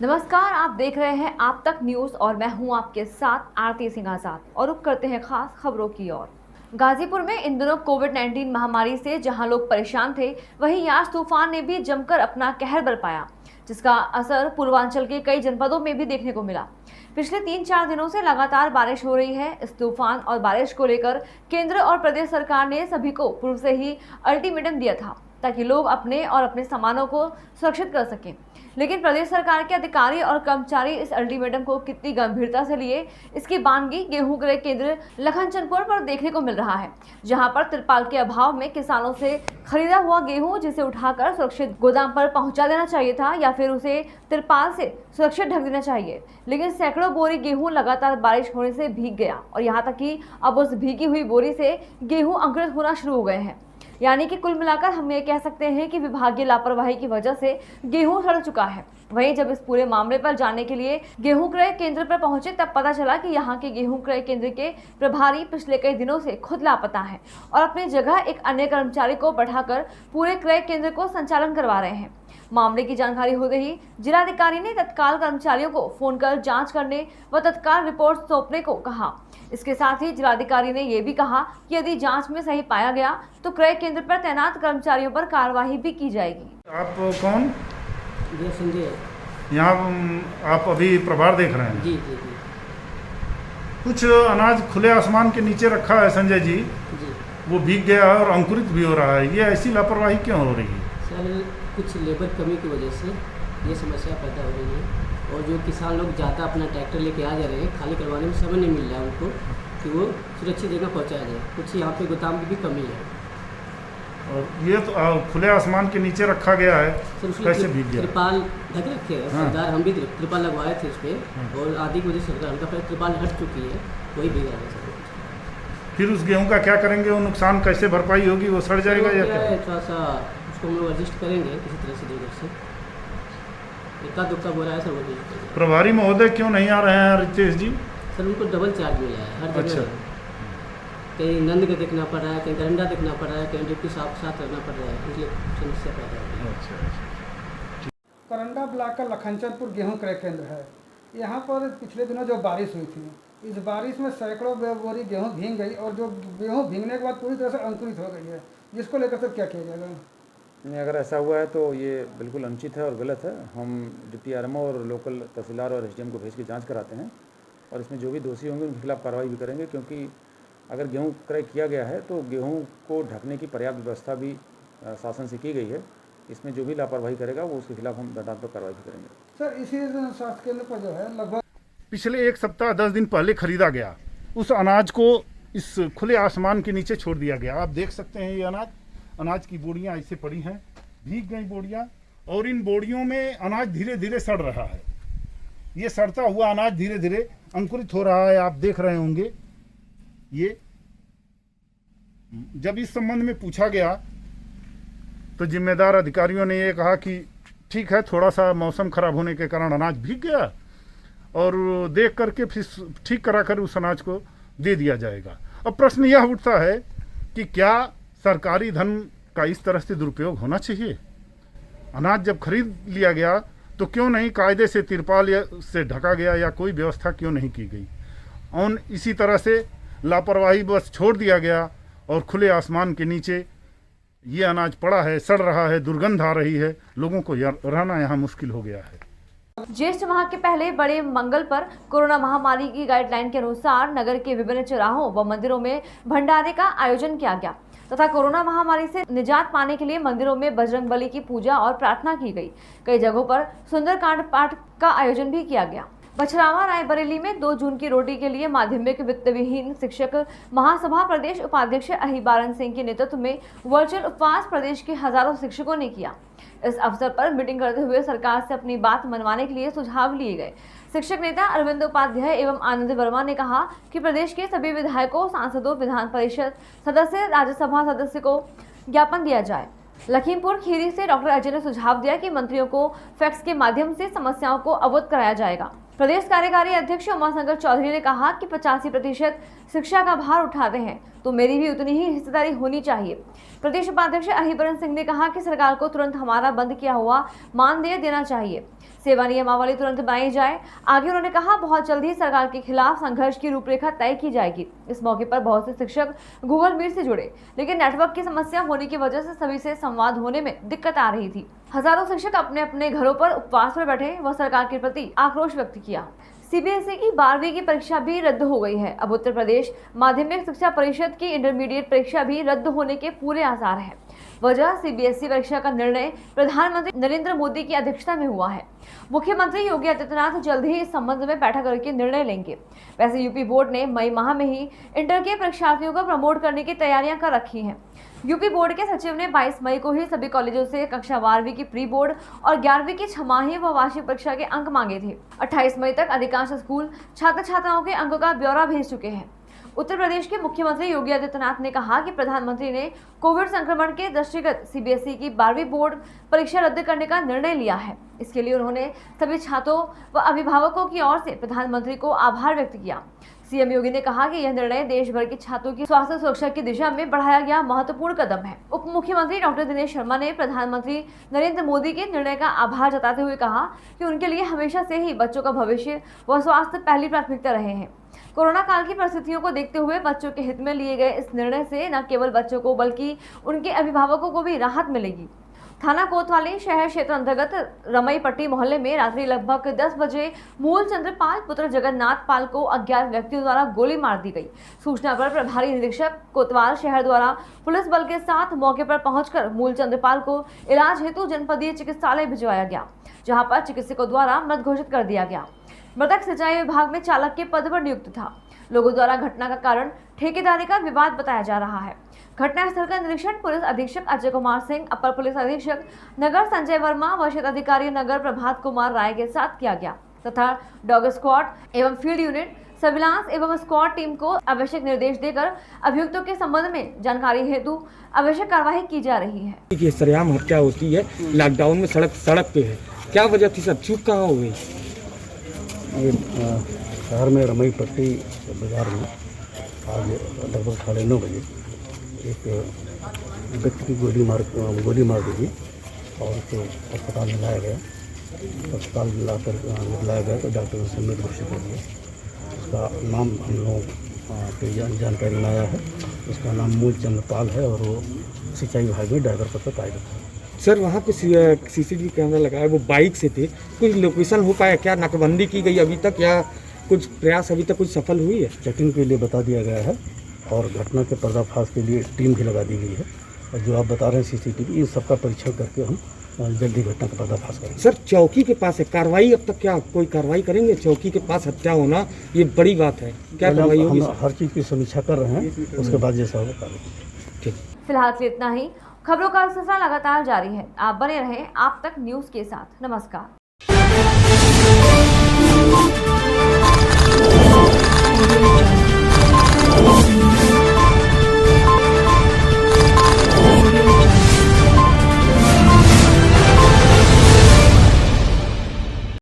नमस्कार, आप देख रहे हैं आप तक न्यूज और मैं हूं आपके साथ आरती सिंह आजाद और रुक करते हैं खास खबरों की ओर। गाजीपुर में इन दिनों कोविड-19 महामारी से जहां लोग परेशान थे, वहीं यास तूफान ने भी जमकर अपना कहर बरपाया, जिसका असर पूर्वांचल के कई जनपदों में भी देखने को मिला। पिछले 3-4 दिनों से लगातार बारिश हो रही है। इस तूफान और बारिश को लेकर केंद्र और प्रदेश सरकार ने सभी को पूर्व से ही अल्टीमेटम दिया था ताकि लोग अपने और अपने सामानों को सुरक्षित कर सकें। लेकिन प्रदेश सरकार के अधिकारी और कर्मचारी इस अल्टीमेटम को कितनी गंभीरता से लिए, इसकी बानगी गेहूं क्रय केंद्र लखनचंदपुर पर देखने को मिल रहा है, जहां पर तिरपाल के अभाव में किसानों से खरीदा हुआ गेहूं जिसे उठाकर सुरक्षित गोदाम पर पहुंचा देना चाहिए था या फिर उसे तिरपाल से सुरक्षित ढक देना चाहिए। लेकिन सैकड़ों बोरी गेहूं लगातार बारिश होने से भीग गया और यहाँ तक कि अब उस भीगी हुई बोरी से गेहूं अंकुरित होना शुरू हो गए हैं। यानी कि कुल मिलाकर हम ये कह सकते हैं कि विभागीय लापरवाही की वजह से गेहूं सड़ चुका है। वहीं जब इस पूरे मामले पर जानने के लिए गेहूं क्रय केंद्र पर पहुंचे तब पता चला कि यहां के गेहूं क्रय केंद्र के प्रभारी पिछले कई दिनों से खुद लापता हैं और अपनी जगह एक अन्य कर्मचारी को बैठाकर पूरे क्रय केंद्र को संचालन करवा रहे हैं। मामले की जानकारी होते ही जिलाधिकारी ने तत्काल कर्मचारियों को फोन कर जांच करने व तत्काल रिपोर्ट सौंपने को कहा। इसके साथ ही जिलाधिकारी ने यह भी कहा कि यदि जांच में सही पाया गया तो क्रय केंद्र पर तैनात कर्मचारियों पर कार्रवाई भी की जाएगी। आप कौन? संजय। यहाँ आप अभी प्रभार देख रहे हैं? जी जी जी। कुछ अनाज खुले आसमान के नीचे रखा है संजय जी, वो भीग गया है और अंकुरित भी हो रहा है, ये ऐसी लापरवाही क्यों हो रही है? सर कुछ लेबर कमी की वजह से ये समस्या पैदा हो रही है और जो किसान लोग ज़्यादा अपना ट्रैक्टर लेके आ जा रहे हैं, खाली करवाने में समय नहीं मिल रहा है उनको कि वो सुरक्षित जगह पहुंचाया जाए। कुछ यहाँ पे गोदाम की भी कमी है। और ये तो खुले आसमान के नीचे रखा गया है, कैसे भीग गया? त्रिपाल ढक रखे हैं सरकार, हम भी त्रिपाल लगवाए थे इस पर और आधी की वजह से सरकार उनका त्रिपाल हट चुकी है, वही भीग रहा है सर। फिर उस गेहूँ का क्या करेंगे? वो नुकसान कैसे भरपाई होगी? वो सड़ जाएगा या क्या? थोड़ा सा उसको हम लोग एडजस्ट करेंगे किसी तरह से देर से, इतना दुक्का बोला है सर वो नहीं। प्रभारी महोदय क्यों नहीं आ रहे हैं रितेश जी? सर उनको डबल चार्ज मिला है हर जगह। अच्छा। कहीं नंद का देखना पड़ रहा है, कहीं गरंडा देखना पड़ रहा है, कहीं डिप्टी साहब साथ रहना पड़ रहा है, इसलिए समस्या पैदा हो रही है। अच्छा। करंडा ब्लॉक का लखनचंदपुर गेहूं क्रय केंद्र है। यहाँ पर पिछले दिनों जो बारिश हुई थी, इस बारिश में सैकड़ों बोरी गेहूं भीग गई और जो गेहूं भीगने के बाद पूरी तरह से अंकुरित हो गई है, जिसको लेकर सर क्या किया जाएगा? नहीं, अगर ऐसा हुआ है तो ये बिल्कुल अनुचित है और गलत है। हम डिप्टी आरएमओ और लोकल तहसीलदार और एसडीएम को भेज के जांच कराते हैं और इसमें जो भी दोषी होंगे उनके खिलाफ कार्रवाई भी करेंगे, क्योंकि अगर गेहूं क्रय किया गया है तो गेहूं को ढकने की पर्याप्त व्यवस्था भी शासन से की गई है। इसमें जो भी लापरवाही करेगा वो उसके खिलाफ हम दंडात्मक कार्रवाई भी करेंगे। सर इसी स्वास्थ्य केंद्र पर जो है लगभग पिछले 1 सप्ताह 10 दिन पहले खरीदा गया उस अनाज को इस खुले आसमान के नीचे छोड़ दिया गया। आप देख सकते हैं ये अनाज की बोरियां ऐसे पड़ी हैं, भीग गई बोरियां, और इन बोरियों में अनाज धीरे धीरे सड़ रहा है। ये सड़ता हुआ अनाज धीरे धीरे अंकुरित हो रहा है, आप देख रहे होंगे। ये जब इस संबंध में पूछा गया तो जिम्मेदार अधिकारियों ने ये कहा कि ठीक है, थोड़ा सा मौसम खराब होने के कारण अनाज भीग गया और देख करके फिर ठीक करा कर उस अनाज को दे दिया जाएगा। अब प्रश्न यह उठता है कि क्या सरकारी धन का इस तरह से दुरुपयोग होना चाहिए? अनाज जब खरीद लिया गया तो क्यों नहीं कायदे से तिरपाल से ढका गया या कोई व्यवस्था क्यों नहीं की गई? और इसी तरह से लापरवाही बस छोड़ दिया गया और खुले आसमान के नीचे ये अनाज पड़ा है, सड़ रहा है, दुर्गंध आ रही है, लोगों को रहना यहाँ मुश्किल हो गया है। ज्येष्ठ माह के पहले बड़े मंगल पर कोरोना महामारी की गाइडलाइन के अनुसार नगर के विभिन्न चौराहों व मंदिरों में भंडारे का आयोजन किया गया तथा कोरोना महामारी से निजात पाने के लिए मंदिरों में बजरंग बली की पूजा और प्रार्थना की गई। कई जगहों पर सुंदरकांड पाठ का आयोजन भी किया गया। बछरावा रायबरेली में 2 जून की रोटी के लिए माध्यमिक वित्त विहीन शिक्षक महासभा प्रदेश उपाध्यक्ष अहिबारन सिंह के नेतृत्व में वर्चुअल उपवास प्रदेश के हजारों शिक्षकों ने किया। इस अवसर पर मीटिंग करते हुए सरकार से अपनी बात मनवाने के लिए सुझाव लिए गए। शिक्षक नेता अरविंद उपाध्याय एवं आनंद वर्मा ने कहा कि प्रदेश के सभी विधायकों, सांसदों, विधान परिषद सदस्य, राज्यसभा सदस्य को ज्ञापन दिया जाए। लखीमपुर खीरी से डॉक्टर अजय ने सुझाव दिया कि मंत्रियों को फैक्स के माध्यम से समस्याओं को अवगत कराया जाएगा। प्रदेश कार्यकारी अध्यक्ष उमाशंकर चौधरी ने कहा कि 85% शिक्षा का भार उठाते हैं तो मेरी भी उतनी ही हिस्सेदारी होनी चाहिए। प्रदेश उपाध्यक्ष अहिबरन सिंह ने कहा कि सरकार को तुरंत हमारा बंद किया हुआ मानदेय देना चाहिए। सेवा नियमावली तुरंत बनाई जाए। आगे उन्होंने कहा, बहुत जल्द ही सरकार के खिलाफ संघर्ष की रूपरेखा तय की जाएगी। इस मौके पर बहुत से शिक्षक गूगल मीट से जुड़े, लेकिन नेटवर्क की समस्या होने की वजह से सभी से संवाद होने में दिक्कत आ रही थी। हजारों शिक्षक अपने अपने घरों पर उपवास पर बैठे व सरकार के प्रति आक्रोश व्यक्त किया। सीबीएसई की 12वीं की परीक्षा भी रद्द हो गई है। अब उत्तर प्रदेश माध्यमिक शिक्षा परिषद की इंटरमीडिएट परीक्षा भी रद्द होने के पूरे आसार हैं। वजह सीबीएसई परीक्षा का निर्णय प्रधानमंत्री नरेंद्र मोदी की अध्यक्षता में हुआ है। मुख्यमंत्री योगी आदित्यनाथ जल्द ही इस संबंध में बैठक करके निर्णय लेंगे। वैसे यूपी बोर्ड ने मई माह में ही इंटर के परीक्षार्थियों को प्रमोट करने की तैयारियां कर रखी हैं। यूपी बोर्ड के सचिव ने 22 मई को ही सभी कॉलेजों से कक्षा 12वीं की प्री बोर्ड और 11वीं की छमाही व वार्षिक परीक्षा के अंक मांगे थे। 28 मई तक अधिकांश स्कूल छात्र छात्राओं के अंकों का ब्यौरा भेज चुके हैं। उत्तर प्रदेश के मुख्यमंत्री योगी आदित्यनाथ ने कहा कि प्रधानमंत्री ने कोविड संक्रमण के दृष्टिगत सीबीएसई की 12वीं बोर्ड परीक्षा रद्द करने का निर्णय लिया है। इसके लिए उन्होंने सभी छात्रों व अभिभावकों की ओर से प्रधानमंत्री को आभार व्यक्त किया। सीएम योगी ने कहा कि यह निर्णय देश भर के छात्रों की स्वास्थ्य सुरक्षा की दिशा में बढ़ाया गया महत्वपूर्ण कदम है। उप मुख्यमंत्री डॉक्टर दिनेश शर्मा ने प्रधानमंत्री नरेंद्र मोदी के निर्णय का आभार जताते हुए कहा कि उनके लिए हमेशा से ही बच्चों का भविष्य व स्वास्थ्य पहली प्राथमिकता रहे हैं। कोरोना काल की परिस्थितियों को देखते हुए बच्चों के हित में लिए गए इस निर्णय से न केवल बच्चों को बल्कि उनके अभिभावकों को भी राहत मिलेगी। थाना कोतवाली शहर क्षेत्र अंतर्गत रमईपट्टी मोहल्ले में रात्रि लगभग 10 बजे मूल चंद्रपाल पुत्र जगन्नाथ पाल को अज्ञात व्यक्तियों द्वारा गोली मार दी गई। सूचना पर प्रभारी निरीक्षक कोतवाल शहर द्वारा पुलिस बल के साथ मौके पर पहुंचकर मूल चंद्रपाल को इलाज हेतु जनपदीय चिकित्सालय भिजवाया गया, जहां पर चिकित्सकों द्वारा मृत घोषित कर दिया गया। मृतक सिंचाई विभाग में चालक के पद पर नियुक्त था। लोगों द्वारा घटना का कारण ठेकेदारी का विवाद बताया जा रहा है। घटनास्थल का निरीक्षण पुलिस अधीक्षक अजय कुमार सिंह, अपर पुलिस अधीक्षक नगर संजय वर्मा व क्षेत्राधिकारी नगर प्रभात कुमार राय के साथ किया गया तथा डॉग स्क्वाड एवं फील्ड यूनिट सर्विलांस एवं स्क्वाड टीम को आवश्यक निर्देश देकर अभियुक्तों के संबंध में जानकारी हेतु आवश्यक कार्रवाई की जा रही है। ये सरेआम हत्या होती है, लॉकडाउन में सड़क पे है, क्या वजह थी सर? चूक कहाँ हो गई? शहर में रमईपट्टी बाजार में आज लगभग 9:30 बजे एक व्यक्ति की गोली मार दी गई और उसको अस्पताल में लाया गया। अस्पताल में लाया गया तो डॉक्टर ने मृत घोषित कर दिया। उसका नाम हम लोग को जानकारी में आया है। उसका नाम मूल चंद्रपाल है और वो सिंचाई विभाग में ड्राइवर पद पर कार्यरत है। सर वहाँ पे सीसीटीवी कैमरा लगा है, वो बाइक से थे, कुछ लोकेशन हो पाया क्या? नाकाबंदी की गई अभी तक या कुछ प्रयास अभी तक कुछ सफल हुई है? चेकिंग के लिए बता दिया गया है और घटना के पर्दाफाश के लिए टीम भी लगा दी गई है। और जो आप बता रहे हैं सीसीटीवी, इन सबका परीक्षण करके हम जल्दी घटना का पर्दाफाश करेंगे। सर चौकी के पास है, कार्रवाई अब तक क्या कोई कार्रवाई करेंगे? चौकी के पास हत्या होना ये बड़ी बात है, क्या कार्रवाई होगी? हम हर चीज़ की समीक्षा कर रहे हैं, उसके बाद जैसा होगा कार्रवाई। ठीक, फिलहाल इतना ही। खबरों का सिलसिला लगातार जारी है। आप बने रहें आप तक न्यूज़ के साथ। नमस्कार।